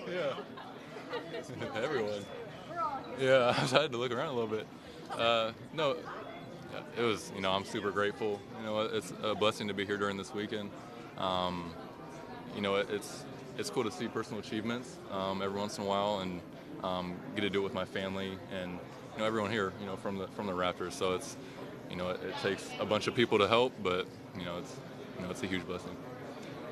Yeah. Everyone. Yeah, I had to look around a little bit. No, it was, I'm super grateful. It's a blessing to be here during this weekend. It's cool to see personal achievements every once in a while and get to do it with my family and, everyone here, from the Raptors. So it's, it takes a bunch of people to help, but, it's a huge blessing.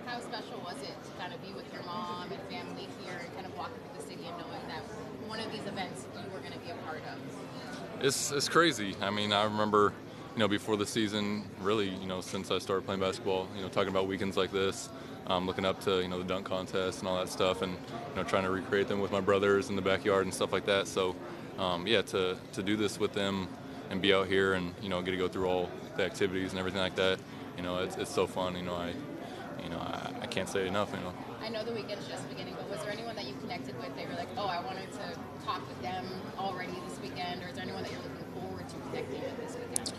How special was it to kind of be with your mom and family here and kind of walking through the city and knowing that one of these events you were going to be a part of? It's crazy. I mean, I remember, before the season, really, since I started playing basketball, talking about weekends like this, looking up to, the dunk contest and all that stuff and, trying to recreate them with my brothers in the backyard and stuff like that. So, to do this with them and be out here and, get to go through all the activities and everything like that, it's so fun. I can't say enough. I know the weekend's just beginning, but was there anyone that you connected with that you're like, oh, I wanted to talk with them already this weekend, or is there anyone that you're looking forward to connecting with this weekend?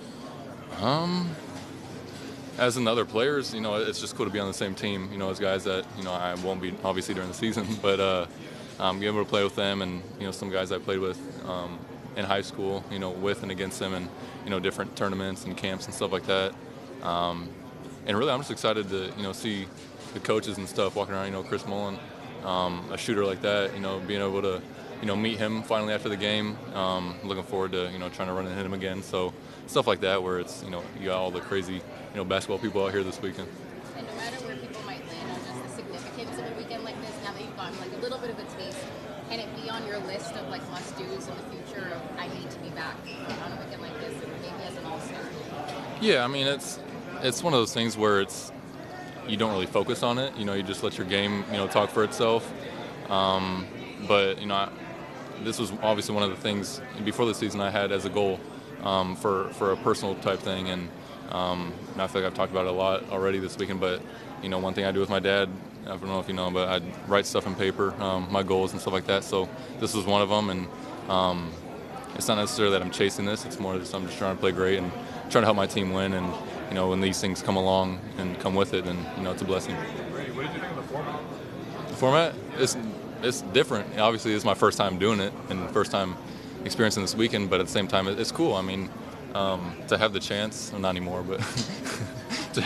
As in other players, it's just cool to be on the same team, as guys that, I won't be obviously during the season, but be able to play with them and, some guys I played with in high school, with and against them and, different tournaments and camps and stuff like that. And really, I'm just excited to, see the coaches and stuff walking around, Chris Mullen, a shooter like that, being able to, meet him finally after the game. Looking forward to, trying to run and hit him again. So stuff like that where it's, you got all the crazy, basketball people out here this weekend. And no matter where people might land on just the significance of a weekend like this, now that you've gotten like a little bit of a taste, can it be on your list of like must-dos in the future of I need to be back on a weekend like this, maybe as an all-star? Yeah, I mean, it's one of those things where you don't really focus on it. You just let your game, talk for itself. But, this was obviously one of the things before the season I had as a goal for a personal type thing. And I feel like I've talked about it a lot already this weekend. But, one thing I do with my dad, I don't know if you know, but I write stuff in paper, my goals and stuff like that. So this was one of them. And it's not necessarily that I'm chasing this. It's more just I'm just trying to play great and trying to help my team win. And, when these things come along and come with it, then, it's a blessing. What did you think of the format? The format? It's different. Obviously, it's my first time doing it and first time experiencing this weekend, but at the same time, it's cool. I mean, to have the chance, well, not anymore, but to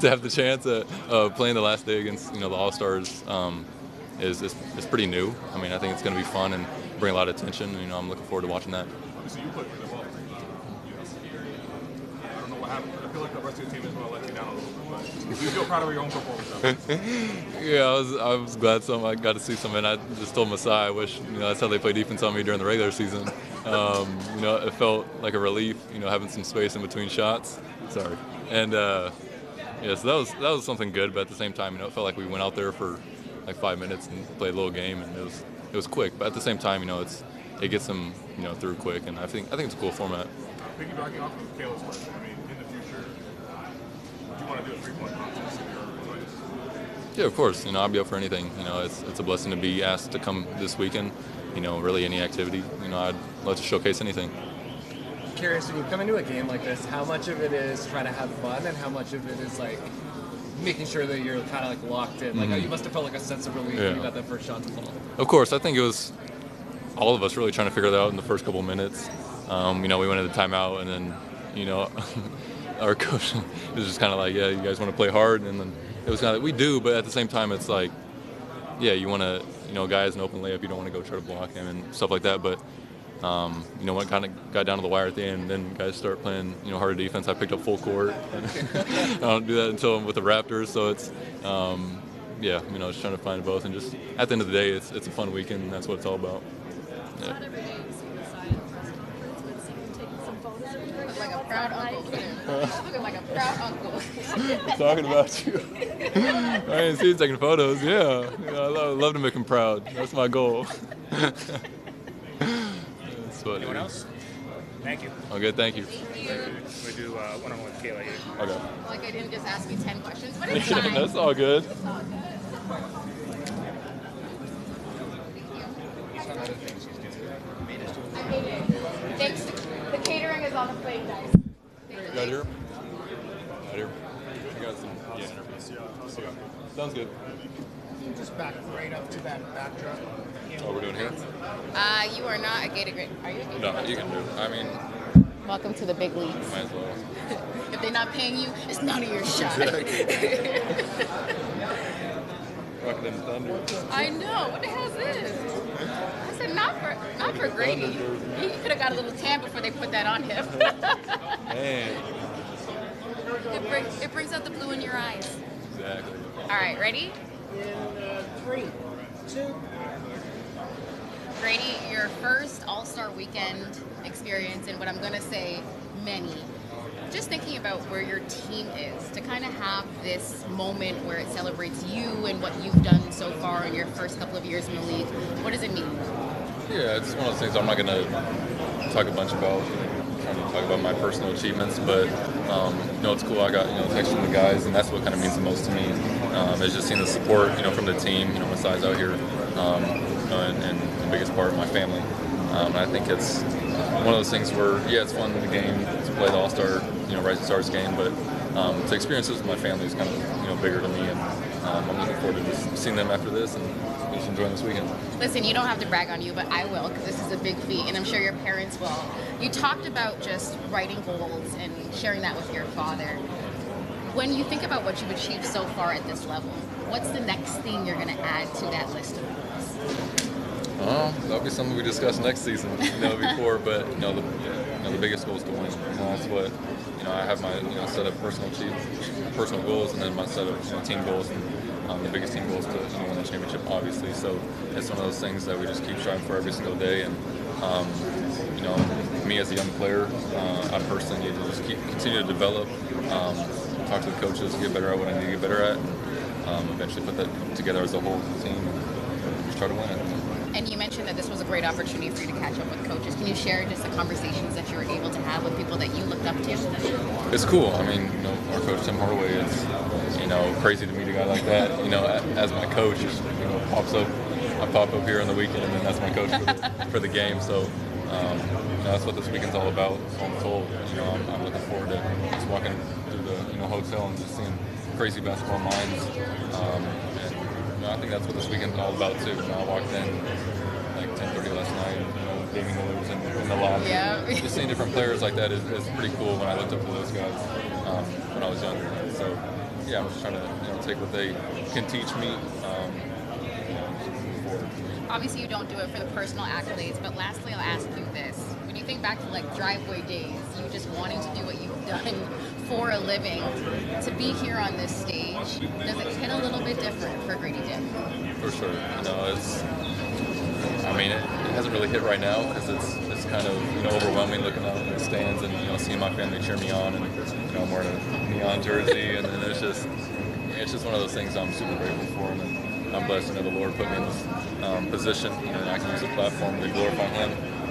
have the chance of playing the last day against, the All-Stars is pretty new. I mean, I think it's going to be fun and bring a lot of attention. I'm looking forward to watching that. So you played really well. I don't know what happened. I feel like the rest of your team is going to let you down a little bit, but do you feel proud of your own performance? Yeah, I was glad I got to see some, and I just told Masai I wish that's how they play defense on me during the regular season. It felt like a relief, having some space in between shots. Sorry, and so that was something good, but at the same time, it felt like we went out there for like 5 minutes and played a little game, and it was quick, but at the same time, it gets them through quick, and I think it's a cool format. Piggybacking off of Kayla's question, I mean, in the future, would you want to do a three-point contest? Yeah, of course. I'll be up for anything. It's a blessing to be asked to come this weekend. Really any activity. I'd love to showcase anything. Curious, when you come into a game like this, how much of it is trying to have fun and how much of it is like making sure that you're kind of like locked in? Like you must have felt like a sense of relief when you got that first shot to fall. Of course, I think it was all of us really trying to figure that out in the first couple minutes. We went into timeout, and then, our coach was just kind of like, yeah, you guys want to play hard? And then it was kind of, we do, but at the same time, it's like, yeah, you want to, guys, an open layup, you don't want to go try to block him and stuff like that. But, when it kind of got down to the wire at the end, then guys start playing, harder defense. I picked up full court. I don't do that until I'm with the Raptors. So it's, just trying to find both. And just at the end of the day, it's a fun weekend, and that's what it's all about. Yeah. Not every day you see the side of the press conference with someone taking some photos of you. Like a proud uncle, too. Looking like a proud uncle. Talking about you. I didn't see you taking photos. Yeah. I love to make him proud. That's my goal. That's what Anyone else? Thank you. Okay, thank you. We do one-on-one with Kayla here. Okay. Like I didn't just ask me 10 questions, but it's fine. That's all good. It's all good. I made it. Thanks. The catering is on the plate, guys. Right here? Right here? I got some interviews. Sounds good. you just back right up to that backdrop? What we're doing here? You are not a Gradey Gradey. Are you a Gradey? No, you can do it. I mean, Welcome to the big leagues. might as well. If they're not paying you, it's none of your shot. Rocket and Thunder. I know. What the hell is this? I said not for Grady. He could have got a little tan before they put that on him. Man. It brings out the blue in your eyes. Exactly. All right, ready? In 3, 2. Grady, your first All-Star Weekend experience in what I'm going to say many. Just thinking about where your team is, to kind of have this moment where it celebrates you and what you've done so far in your first couple of years in the league, what does it mean? Yeah, it's one of those things I'm not going to talk a bunch about, trying to talk about my personal achievements, but it's cool. I got text from the guys, and that's what kind of means the most to me. Is just seeing the support from the team. Besides out here, and the biggest part, my family. And I think it's one of those things where it's fun in the game to play the All-Star, Rising Stars game, but to experience this with my family is kind of bigger to me, and I'm looking forward to just seeing them after this and just enjoying this weekend. Listen, you don't have to brag on you, but I will, because this is a big feat, and I'm sure your parents will. You talked about just writing goals and sharing that with your father. When you think about what you've achieved so far at this level, what's the next thing you're going to add to that list of goals? That'll be something we discuss next season, before. But the biggest goal is to win. That's what I have my set of personal goals, and then my set of team goals. And the biggest team goal is to win the championship, obviously. So it's one of those things that we just keep striving for every single day. And me as a young player, I personally need to just continue to develop, talk to the coaches, get better at what I need to get better at, and eventually put that together as a whole team and just try to win it. And you mentioned that this was a great opportunity for you to catch up with coaches. Can you share just the conversations that you were able to have with people that you looked up to? It's cool. I mean, our coach Tim Hardaway is, crazy to meet a guy like that. As my coach, just pops up. I pop up here on the weekend, and then that's my coach for the game. So that's what this weekend's all about. So I'm told. I'm looking forward to just walking through the hotel and just seeing crazy basketball minds. I think that's what this weekend's all about too. I walked in like 10:30 last night, Damian Lillard's in the lobby. Yeah. Just seeing different players like that is pretty cool. When I looked up to those guys when I was younger, so I'm just trying to take what they can teach me. Move forward. Obviously, you don't do it for the personal accolades, but lastly, I'll ask you this: when you think back to driveway days, you just wanting to do what you've done for a living, to be here on this stage, does it hit a little bit different for Gradey Dick? For sure. It hasn't really hit right now because it's kind of overwhelming looking out in the stands and seeing my family cheer me on, and I'm wearing a neon jersey, and it's just one of those things I'm super grateful for, and I'm blessed. The Lord put me in this position, and I can use the platform to glorify Him,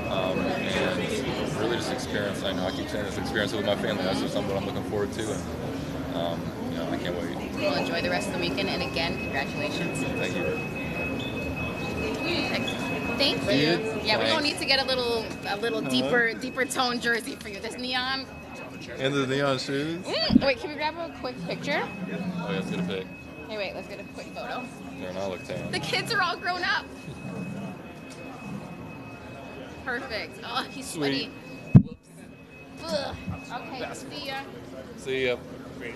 and really just experience. I keep saying this, experience it with my family. That's just something I'm looking forward to, and I can't wait. We'll enjoy the rest of the weekend, and again, congratulations. Thank you. Thank you. Yeah, we're gonna need to get a little deeper tone jersey for you. This neon. And the neon shoes. Wait, can we grab a quick picture? Oh yeah, let's get a pic. Hey, wait, let's get a quick photo. There, now I look tan. The kids are all grown up. Perfect. Oh, he's sweaty. Whoops. Ugh. Okay, see ya. See ya. Great.